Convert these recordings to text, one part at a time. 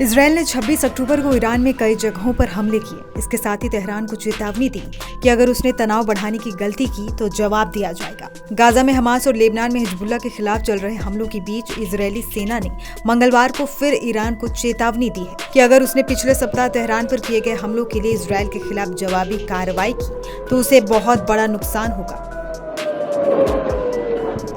Israel ने 26 अक्टूबर को Iran में कई जगहों पर हमले किए। इसके साथ ही तेहरान को चेतावनी दी कि अगर उसने तनाव बढ़ाने की गलती की तो जवाब दिया जाएगा। गाजा में हमास और लेबनान में हिजबुल्लाह के खिलाफ चल रहे हमलों के बीच इजरायली सेना ने मंगलवार को फिर ईरान को चेतावनी दी है कि अगर उसने पिछले सप्ताह तेहरान पर किए गए हमलों के लिए इजरायल के खिलाफ जवाबी कार्रवाई की तो उसे बहुत बड़ा नुकसान होगा।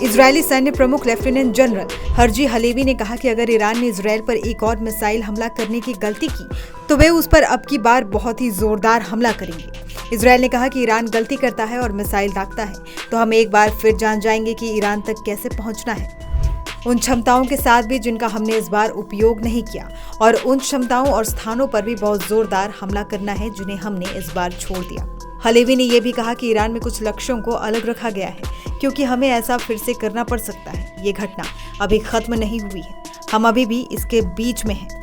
इजरायली सैन्य प्रमुख लेफ्टिनेंट जनरल हर्जी हलेवी ने कहा कि अगर ईरान ने इजरायल पर एक और मिसाइल हमला करने की गलती की तो वे उस पर अब की बार बहुत ही जोरदार हमला करेंगे। इजरायल ने कहा कि ईरान गलती करता है और मिसाइल दागता है तो हम एक बार फिर जान जाएंगे कि ईरान तक कैसे पहुंचना है, उन क्षमताओं के साथ भी जिनका हमने इस बार उपयोग नहीं किया, और उन क्षमताओं और स्थानों पर भी बहुत जोरदार हमला करना है जिन्हें हमने इस बार छोड़ दिया। हलेवी ने यह भी कहा कि ईरान में कुछ लक्ष्यों को अलग रखा गया है क्योंकि हमें ऐसा फिर से करना पड़ सकता है। ये घटना अभी खत्म नहीं हुई है, हम अभी भी इसके बीच में हैं।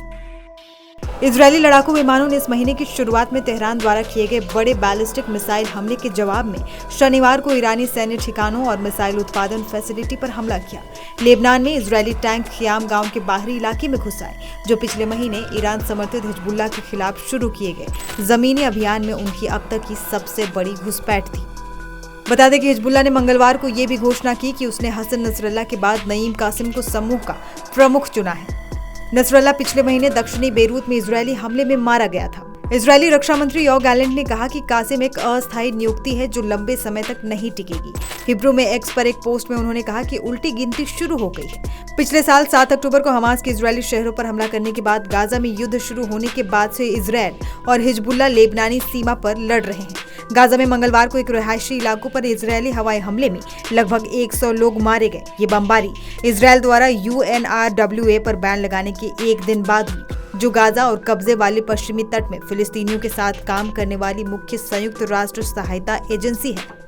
इजरायली लड़ाकू विमानों ने इस महीने की शुरुआत में तेहरान द्वारा किए गए बड़े बैलिस्टिक मिसाइल हमले के जवाब में शनिवार को ईरानी सैन्य ठिकानों और मिसाइल उत्पादन फैसिलिटी पर हमला किया। लेबनान में इजरायली टैंक खियाम गांव के बाहरी इलाके में घुस आए जो पिछले महीने ईरान समर्थित हिजबुल्लाह के खिलाफ शुरू किए गए जमीनी अभियान में उनकी अब तक की सबसे बड़ी घुसपैठ थी। बता दें कि हिजबुल्लाह ने मंगलवार को ये भी घोषणा की कि उसने हसन नसरल्लाह के बाद नईम कासिम को समूह का प्रमुख चुना है। नसरल्लाह पिछले महीने दक्षिणी बेरूत में इजरायली हमले में मारा गया था। इजरायली रक्षा मंत्री योव गैलेंट ने कहा कि कासिम एक अस्थायी नियुक्ति है जो लंबे समय तक नहीं टिकेगी। हिब्रू में एक्स पर एक पोस्ट में उन्होंने कहा कि उल्टी गिनती शुरू हो गई है। पिछले साल 7 अक्टूबर को हमास के इजरायली शहरों पर हमला करने के बाद गाजा में युद्ध शुरू होने के बाद से इजरायल और हिजबुल्लाह लेबनानी सीमा पर लड़ रहे हैं। गाजा में मंगलवार को एक रिहायशी इलाकों पर इजरायली हवाई हमले में लगभग 100 लोग मारे गए। ये बमबारी इजरायल द्वारा UNRWA पर बैन लगाने के एक दिन बाद हुई, जो गाजा और कब्जे वाले पश्चिमी तट में फिलिस्तीनियों के साथ काम करने वाली मुख्य संयुक्त राष्ट्र सहायता एजेंसी है।